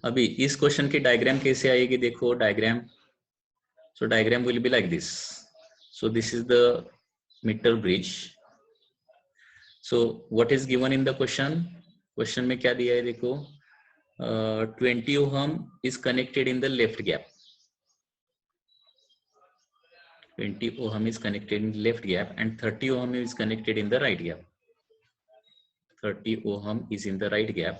अभी इस क्वेश्चन की डायग्राम कैसे आएगी, देखो diagram. So diagram will be like this. So this is the metre bridge. So what is given in the question. Question में क्या दिया है देखो. 20 ohm is connected in the left gap. 20 ohm is connected in left gap and 30 ohm is connected in the right gap. 30 ohm is in the right gap,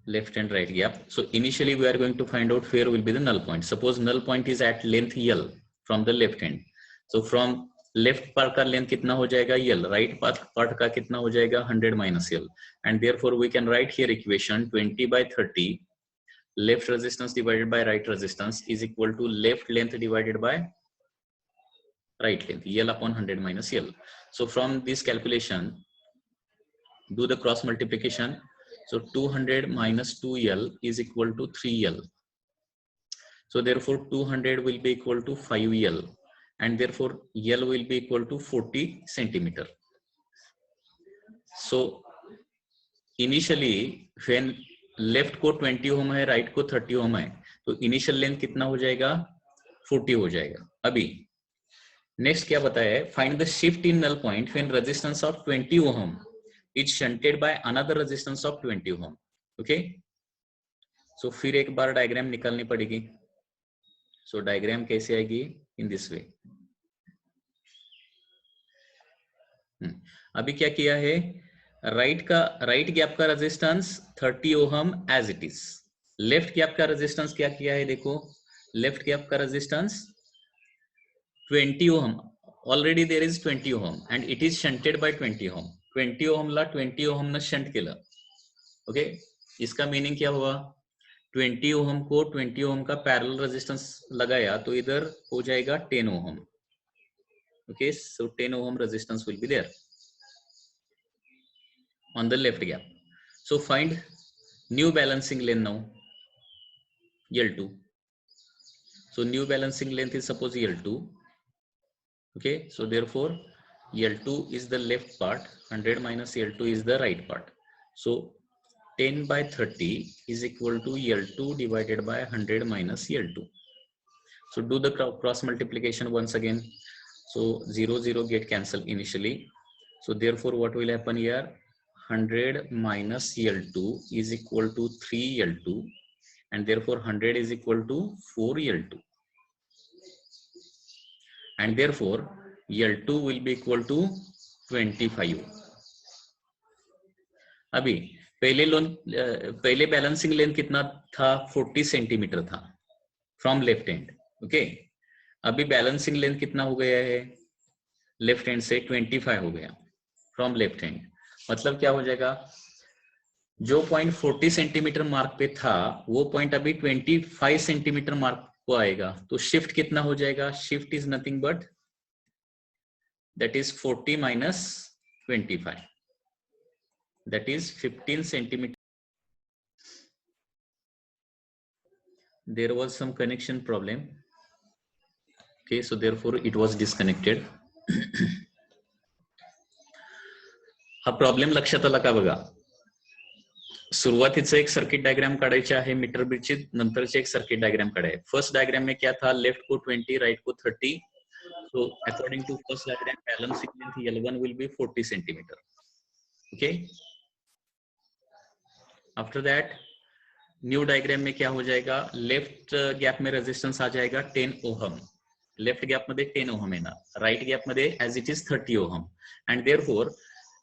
left and right gap. So initially we are going to find out where will be the null point. Suppose null point is at length L from the left end. So from left part का length कितना हो जाएगा L, right part का कितना हो जाएगा 100 minus L, and therefore we can write here equation 20 by 30 left resistance divided by right resistance is equal to left length divided by right length, L upon 100 minus L. So from this calculation, do the cross multiplication. So 200 minus 2L is equal to 3L. So therefore 200 will be equal to 5L, and therefore L will be equal to 40 centimeter. So initially when left को 20 ohm है, right को 30 ohm है, तो initial length कितना हो जाएगा 40 हो जाएगा. अभी नेक्स्ट क्या बताया है, find the shift in null point when resistance of 20 ohm is shunted by another resistance of 20 ohm. Okay, so फिर एक बार डायग्राम निकालनी पड़ेगी. सो डायग्राम कैसे आएगी, इन दिस वे. अभी क्या किया है, राइट गैप का resistance 30 ohm as it is. Left gap का रेजिस्टेंस क्या किया है देखो, लेफ्ट गैप का resistance 20 ohm. Already there is 20 ohm and it is shunted by 20 ohm. 20 ohm La 20 ohm न शंट केलं. ओके, इसका मीनिंग क्या हुआ, 20 ohm को 20 ohm का पैरेलल रेजिस्टेंस लगाया तो इधर हो जाएगा 10 ohm. Okay, so 10 ohm resistance will be there on the left gap. So find new balancing length now, L2. So new balancing length is suppose L2. Okay, so therefore L2 is the left part, 100 minus L2 is the right part. So 10 by 30 is equal to L2 divided by 100 minus L2. So do the cross multiplication once again. So 0 0 get cancelled initially. So therefore what will happen here, 100 minus L2 is equal to 3 L2, and therefore 100 is equal to 4 L2. And therefore L2 will be equal to 25. अभी पहले balancing length कितना था, 40 centimetre था from left hand. Okay, अभी balancing length कितना हो गया है लेफ्ट हैंड से, 25 हो गया फ्रॉम लेफ्ट हैंड. मतलब क्या हो जाएगा, जो पॉइंट 40 सेंटीमीटर मार्क पे था वो पॉइंट अभी 25 सेंटीमीटर मार्क को आएगा. तो शिफ्ट कितना हो जाएगा, shift is nothing but that is 40 minus 25, that is 15 centimeter. There was some connection problem. Okay, so therefore it was disconnected. हा प्रॉब्लेम लक्षात आला का बघा. सुरुवातीचं एक सर्किट डायग्राम काढायचे आहे मीटर ब्रिजची, नंतरचे एक सर्किट डायग्राम काढाय. फर्स्ट डायग्राम में क्या था, लेफ्ट को 20, राइट को 30. So according to first diagram, balancing length L1 will be 40 centimeter. Okay. After that, new diagram में क्या हो जाएगा, लेफ्ट गॅप में रेजिस्टेंस आ जाएगा 10 ओहम. लेफ्ट गॅप मध्ये 10 ओहम है ना, राइट गॅप मध्ये as it is 30 ohm. And therefore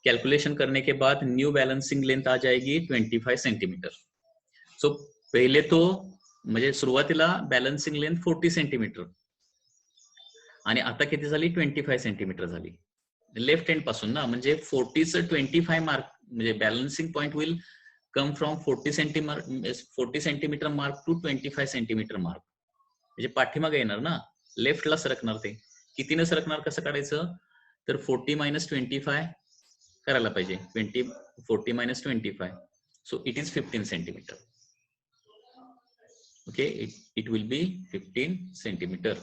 calculation करने के बाद न्यू बैलेंसिंग लेंथ आ जाएगी 25 सेंटीमीटर. सो पहिले तो म्हणजे सुरुवातीला बैलेंसिंग लेंथ 40 सेंटीमीटर आणि आता किती झाली 25 सेंटीमीटर झाली लेफ्ट हँड पासून ना. म्हणजे 40 च 25 मार्क म्हणजे balancing point will come from 40 centimetre mark to 25 centimetre mark. म्हणजे पाठीमागे येणार ना, लेफ्टला सरकणार. ते कितीने सरकणार, कसं काढायचं, तर 40 मायनस 25 करायला पाहिजे. 40 minus 25, so it is 15 centimetre. Okay, it will be 15 centimetre.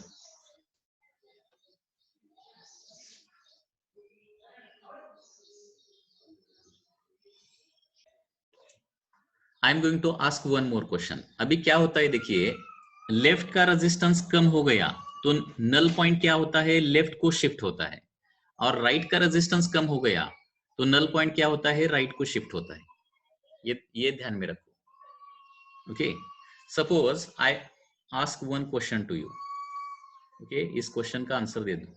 I am going to ask one more question. अभी क्या होता है देखिए, लेफ्ट का रेजिस्टेंस कम हो गया तो नल पॉइंट क्या होता है, लेफ्ट को शिफ्ट होता है, और राइट का रेजिस्टेंस कम हो गया तो नल पॉइंट क्या होता है, राइट को शिफ्ट होता है। ये ध्यान में रखो। Okay, suppose I ask one question to you. Okay, इस क्वेश्चन का आंसर दे दो।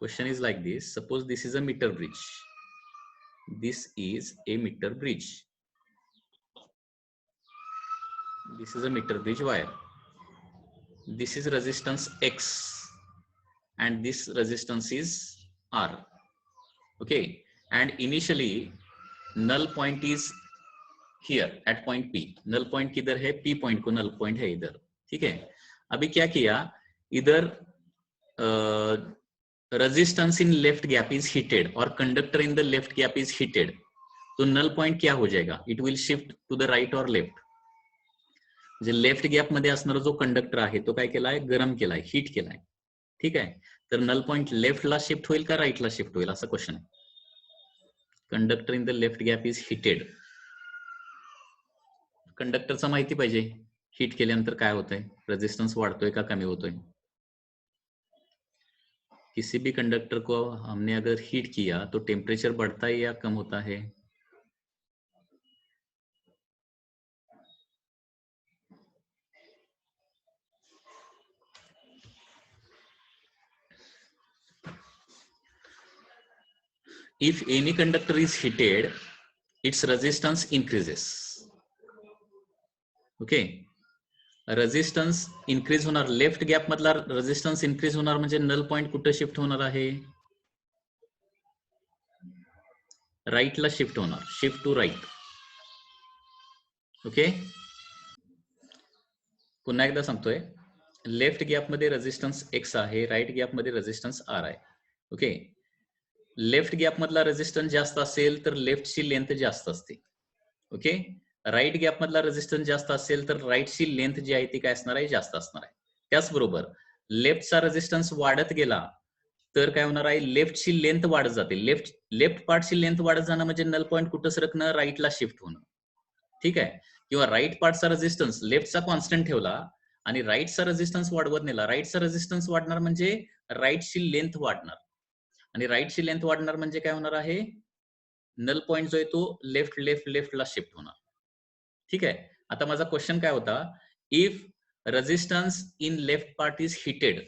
Question is like this, suppose this is a metre bridge, this is a metre bridge, this is a meter bridge wire, this is resistance X and this resistance is R. Okay, and initially null point is here at point P. null point किधर है, P point को null point है इधर। ठीक है, अभी क्या किया, इधर resistance in left gap is heated और conductor in the left gap is heated, तो null point क्या हो जाएगा, it will shift to the right or left. J left gap मध्ये असणारा जो कंडक्टर आहे तो काय केलाय, गरम केलाय, हीट केलाय। ठीक आहे, तर नल पॉइंट लेफ्टला शिफ्ट होईल का राईटला शिफ्ट होईल असा क्वेश्चन आहे। Conductor in the left gap is heated, कंडक्टरचा माहिती पाहिजे, हीट केल्यानंतर काय होतंय, रेजिस्टेंस वाढतोय का कमी होतोय। किसी भी कंडक्टर को हमने अगर हीट किया तो टेम्परेचर बढ़ता है या कम होता है। If any conductor is heated, its resistance increases. Okay, resistance increase होणार, लेफ्ट गॅप मधला रेजिस्टन्स इन्क्रीज होणार म्हणजे नल पॉइंट कुठे शिफ्ट होणार आहे, राईटला शिफ्ट होणार, शिफ्ट टू राईट। ओके, पुन्हा एकदा सांगतोय, लेफ्ट गॅप मध्ये रेजिस्टन्स एक्स आहे, राईट गॅप मध्ये रेजिस्टन्स आर आहे। ओके, लेफ्ट गॅप मधला रेजिस्टन्स जास्त असेल तर लेफ्टची लेंथ जास्त असते। ओके, राईट गॅप मधला रेजिस्टन्स जास्त असेल तर राईटची लेंथ जी आहे ती काय असणार आहे, जास्त असणार आहे। त्याचबरोबर लेफ्टचा रेजिस्टन्स वाढत गेला तर काय होणार आहे, लेफ्टची लेंथ वाढत जाते, लेफ्ट पार्टची लेंथ वाढत जाणं म्हणजे नल पॉइंट कुठं सरकणं, राईटला शिफ्ट होणं। ठीक आहे, किंवा राईट पार्टचा रेजिस्टन्स लेफ्टचा कॉन्स्टंट ठेवला आणि राईटचा रेजिस्टन्स वाढवत नेला, राईटचा रेजिस्टन्स वाढणार म्हणजे राईटची लेंथ वाढणार, आणि राईटची लेंथ वाढणार म्हणजे काय होणार आहे, नल पॉइंट जो आहे तो लेफ्टला शिफ्ट होणार। ठीक आहे, आता माझा क्वेश्चन काय होता, if resistance in left part is heated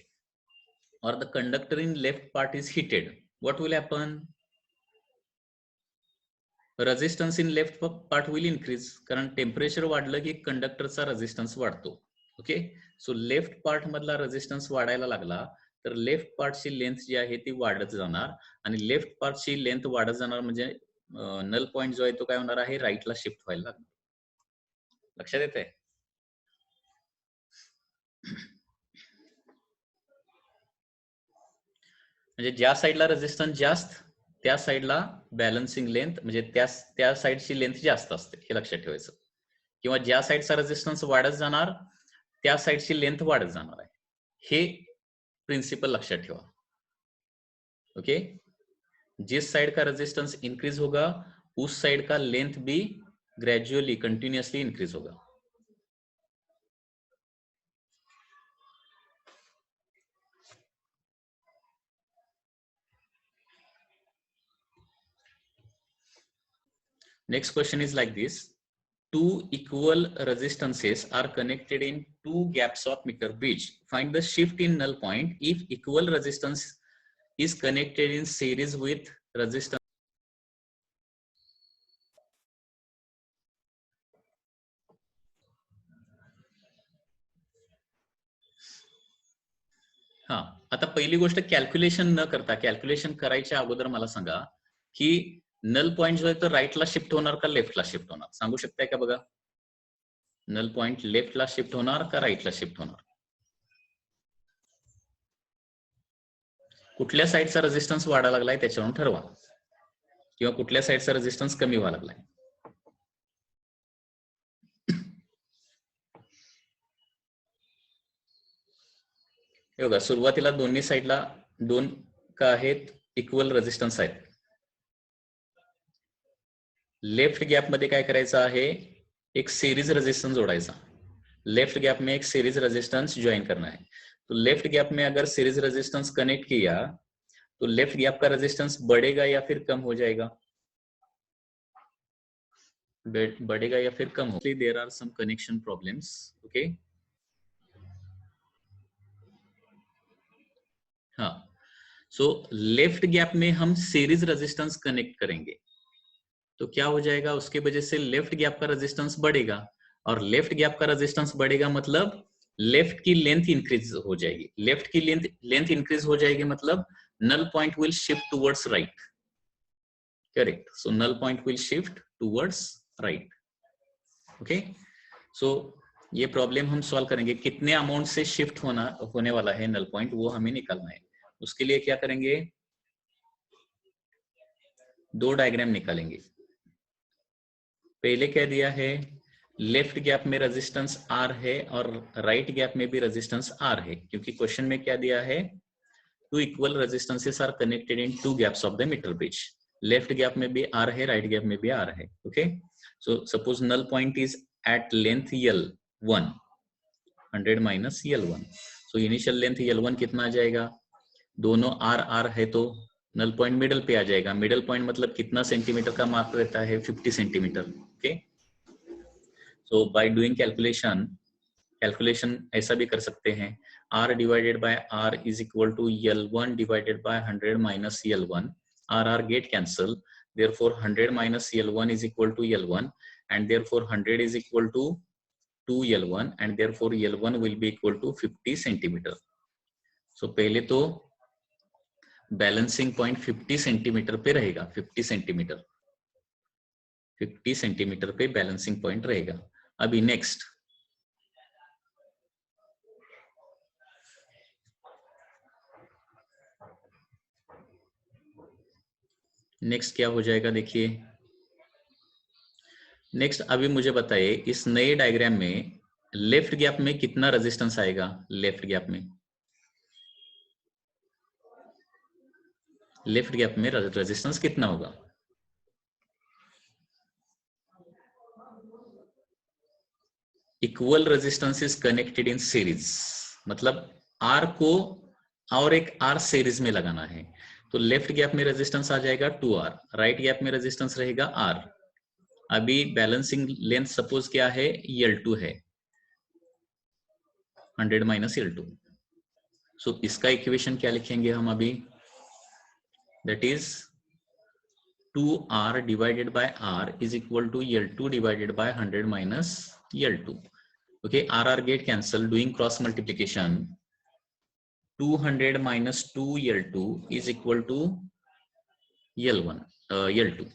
or the conductor in left part is heated, what will happen, resistance in left part will increase, कारण टेम्परेचर वाढलं की कंडक्टरचा रेजिस्टन्स वाढतो। ओके, सो लेफ्ट पार्ट मधला resistance वाढायला लागला तर left पार्टची length जी आहे ती वाढत जाणार, आणि लेफ्ट पार्टची लेंथ वाढत जाणार म्हणजे नल पॉइंट जो आहे तो काय होणार आहे, राईटला शिफ्ट व्हायला लागणार। लक्षात येते, म्हणजे ज्या साईडला रेजिस्टन्स जास्त त्या साईडला बॅलन्सिंग लेंथ म्हणजे त्या साईडची लेंथ जास्त असते, हे लक्षात ठेवायचं। किंवा ज्या साईडचा रेजिस्टन्स वाढत जाणार त्या साईडची लेंथ वाढत जाणार आहे, हे प्रिंसिपल लक्षात ठेवा। ओके, जिस साइड का रेजिस्टेंस इंक्रीज होगा उस साइड का लेंथ भी ग्रेजुअली कंटिन्यूअसली इंक्रीज होगा। Next question is like this, two equal resistances are connected in two gaps of meter bridge, find the shift in null point if equal resistance is connected in series with resistance. हाँ, आता पहिली गोष्ट calculation न करता, calculation करायच्या अगोदर मला सांगा की नल पॉइंट जो आहे तो राईटला शिफ्ट होणार का लेफ्टला शिफ्ट होणार, सांगू शकताय का बघा, नल पॉइंट लेफ्टला शिफ्ट होणार का राईटला शिफ्ट होणार, कुठल्या साईडचा रेजिस्टन्स वाढायला लागलाय त्याच्यावरून ठरवा, किंवा कुठल्या साईडचा रेजिस्टन्स कमी व्हायला लागलाय। हे बघा, सुरुवातीला दोन्ही साईडला दोन का आहेत, इक्वल रेजिस्टन्स आहेत। लेफ्ट गॅप मध्ये काय करायचं आहे, एक सिरीज रेजिस्टेंस जोडायचा, लेफ्ट गैप में एक सीरीज रेजिस्टेंस ज्वाइन करना है। तो लेफ्ट गैप में अगर सीरीज रेजिस्टेंस कनेक्ट किया तो लेफ्ट गैप का रेजिस्टेंस बढ़ेगा या फिर कम हो जाएगा? बढ़ेगा या फिर कम हो? There are some connection problems, okay. हाँ, सो लेफ्ट गैप में हम सीरीज रेजिस्टेंस कनेक्ट करेंगे तो क्या हो जाएगा, उसके वजह से लेफ्ट गैप का रेजिस्टेंस बढ़ेगा, और लेफ्ट गैप का रेजिस्टेंस बढ़ेगा मतलब लेफ्ट की लेंथ इंक्रीज हो जाएगी। लेफ्ट की लेंथ इंक्रीज हो जाएगी मतलब null point will shift towards right, correct? So null point will shift towards right, okay? So ये प्रॉब्लम हम सॉल्व करेंगे, कितने अमाउंट से शिफ्ट होने वाला है नल पॉइंट, वो हमें निकालना है। उसके लिए क्या करेंगे, दो डायग्राम निकालेंगे। पहले क्या दिया है, लेफ्ट गैप में रेजिस्टेंस R है और राइट गैप में भी रेजिस्टेंस R है, क्योंकि क्वेश्चन में क्या दिया है, two equal resistances are connected in two gaps of the metre bridge. Left gap में भी R है, राइट गैप में भी R है, okay. So suppose null point is at length L1, 100 minus L1। So initial length L1 कितना आ जाएगा, दोनों R है तो नल पॉइंट मिडल पे आ जाएगा। मिडल पॉइंट मतलब कितना सेंटीमीटर का मार्क रहता है, 50 centimetre, okay. So by doing calculation ऐसा भी कर सकते हैं, R divided by R is equal to L1 divided by 100 minus L1। R get cancel, therefore 100 minus L1 is equal to L1, and therefore 100 is equal to 2L1, and therefore L1 will be equal to 50 centimetre. So पहले तो balancing point 50 centimetre पे रहेगा, 50 centimetre पे balancing point रहेगा। अभी next क्या हो जाएगा, देखिए नेक्स्ट। अभी मुझे बताइए इस नए डायग्राम में लेफ्ट गैप में कितना रेजिस्टेंस आएगा, लेफ्ट गैप में रेजिस्टेंस कितना होगा? Equal resistance is connected in series, मतलब R को और एक R सीरीज में लगाना है, तो लेफ्ट गैप में रेजिस्टेंस आ जाएगा 2R, राइट गैप में रेजिस्टेंस रहेगा R। अभी बैलेंसिंग लेंथ सपोज क्या है, L2 है, 100 माइनस L2। सो इसका इक्वेशन क्या लिखेंगे हम अभी, that is 2R divided by R is equal to L2 divided by 100 minus L2. Okay, RR get cancel, doing cross multiplication. 200 minus 2L2 is equal to L1, L2.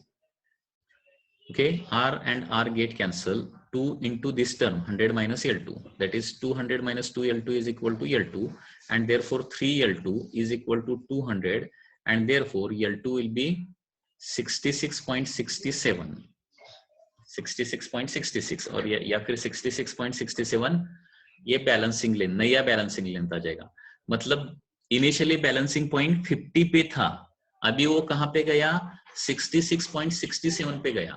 Okay, R and R get cancel. 2 into this term, 100 minus L2. That is 200 minus 2L2 is equal to L2, and therefore 3L2 is equal to 200, and therefore L2 will be 66.67, 66.66 और या फिर 66.67। ये balancing length, नया balancing length आ जाएगा। मतलब initially balancing point 50 पे था, अभी वो कहां पे गया, 66.67 पे गया,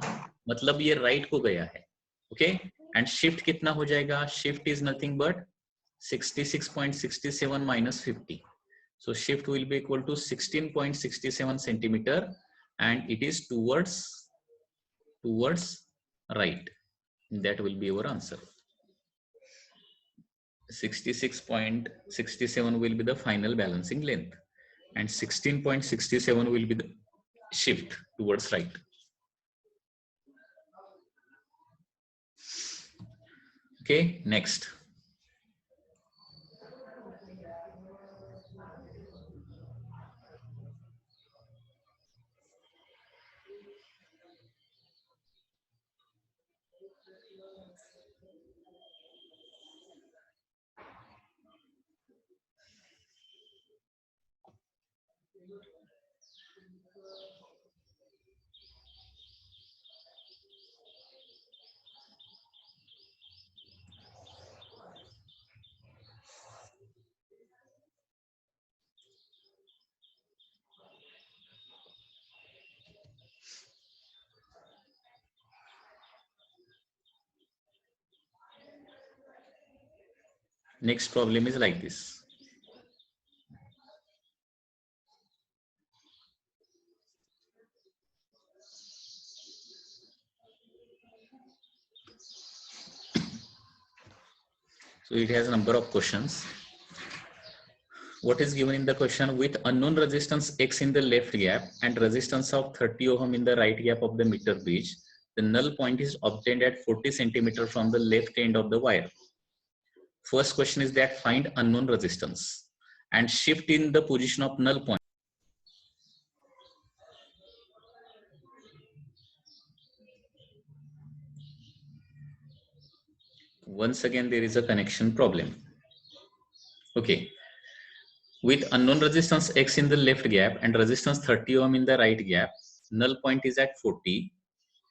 मतलब ये राइट को गया है, ओके। एंड शिफ्ट कितना हो जाएगा, shift is nothing but 66.67 minus 50, so shift will be equal to 16.67 centimeter, and it is towards right. That will be our answer. 66.67 will be the final balancing length, and 16.67 will be the shift towards right. Okay, next. Next problem is like this. So it has a number of questions. What is given in the question? With unknown resistance X in the left gap and resistance of 30 ohm in the right gap of the meter bridge, the null point is obtained at 40 centimeter from the left end of the wire. First question is that find unknown resistance and shift in the position of null point. Once again, there is a connection problem. Okay. With unknown resistance X in the left gap and resistance 30 ohm in the right gap, null point is at 40.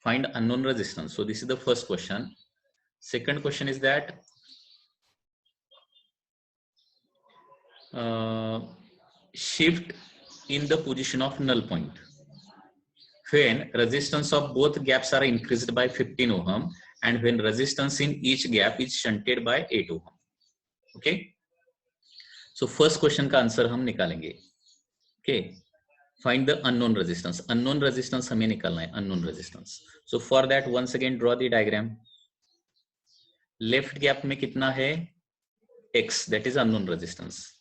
Find unknown resistance. So this is the first question. Second question is that shift in the position of null point when resistance of both gaps are increased by 15 ohm and when resistance in each gap is shunted by 8 ohm. Okay. So first question का answer हम निकालेंगे. Okay. Find the unknown resistance. Unknown resistance हमें निकालना है. Unknown resistance. So for that once again draw the diagram. Left gap में कितना है? X, that is unknown resistance.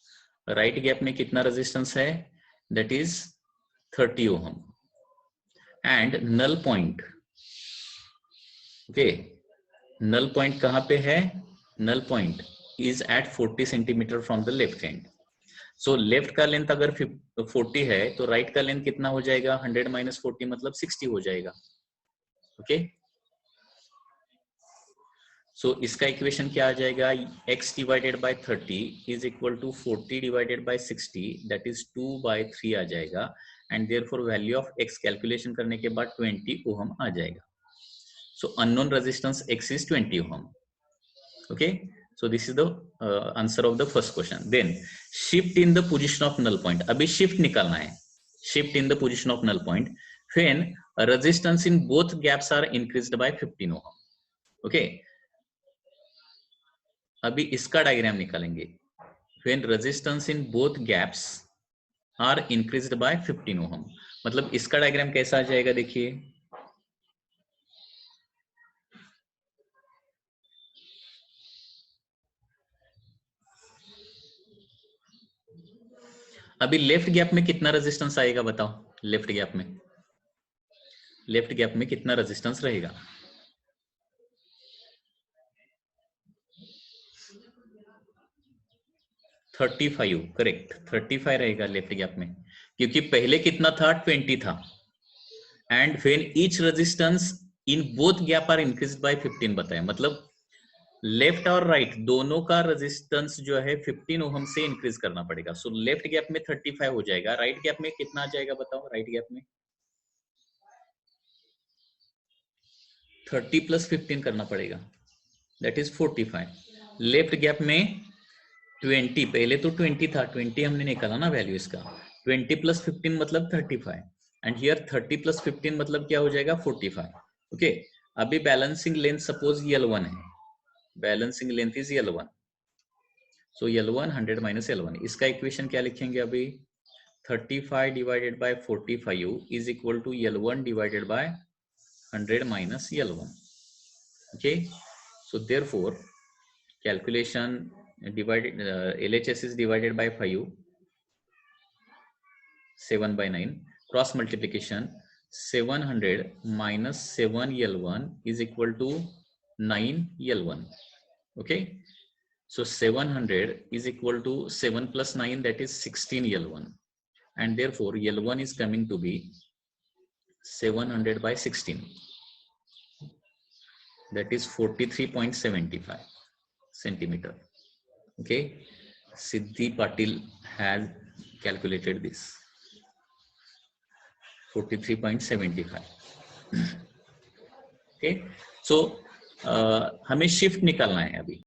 Right gap में कितना resistance है? That is 30 ohm. And null point. Okay. Null point कहाँ पे है? Null point is at 40 centimeter from the left end. So left का लेंथ अगर 40 है तो right का लेंथ कितना हो जाएगा? 100 minus 40 मतलब 60 हो जाएगा. Okay. So इसका इक्वेशन क्या आ जाएगा? X divided by 30 is equal to 40 divided by 60, that is 2 by 3 आ जाएगा. And therefore value of X calculation करने के बाद 20 ohm आ जाएगा. So unknown resistance X is 20 ohm. Okay. So this is the answer of the first question. Then shift in the position of null point. अभी shift निकालना है. Shift in the position of null point when resistance in both gaps are increased by 15 ohm. Okay. अभी इसका diagram निकालेंगे. When resistance in both gaps are increased by 15 ohm. मतलब इसका diagram कैसा आ जाएगा देखिए. अभी लेफ्ट गैप में कितना रेजिस्टेंस आएगा बताओ. लेफ्ट गैप में कितना रेजिस्टेंस रहेगा? $35. करेक्ट. 35 रहेगा लेफ्ट गैप में क्योंकि पहले कितना था? 20 था. And when each resistance in both gap are increased by 15 बताया. मतलब लेफ्ट और राइट दोनों का रेजिस्टेंस जो है 15 ओहम से इंक्रीज करना पड़ेगा. सो लेफ्ट गैप में 35 हो जाएगा. राइट गैप में कितना आ जाएगा बताओ? राइट गैप में 30 प्लस 15 करना पड़ेगा. That is 45. लेफ्ट गैप में 20, पहले तो 20 था. 20 हमने निकाला ना वैल्यू इसका. 20 प्लस 15 मतलब 35. एंड हियर 30 प्लस 15 मतलब क्या हो जाएगा? 45. ओके. अभी बैलेंसिंग लेंथ सपोज L1 है. Balancing length is L1. So L1 100 minus L1. इसका इक्वेशन क्या लिखेंगे अभी? 35 divided by 45 is equal to L1 divided by 100 minus L1. Okay. So therefore calculation divided LHS is divided by 5, 7 by 9. Cross multiplication 700 minus 7 L1 is equal to 9 L1. Okay. So 700 is equal to 7 plus 9, that is 16 L1. And therefore L1 is coming to be 700 by 16. That is 43.75 centimeter. Okay. Siddhi Patil has calculated this. 43.75. Okay. So हमें shift निकालना है अभी.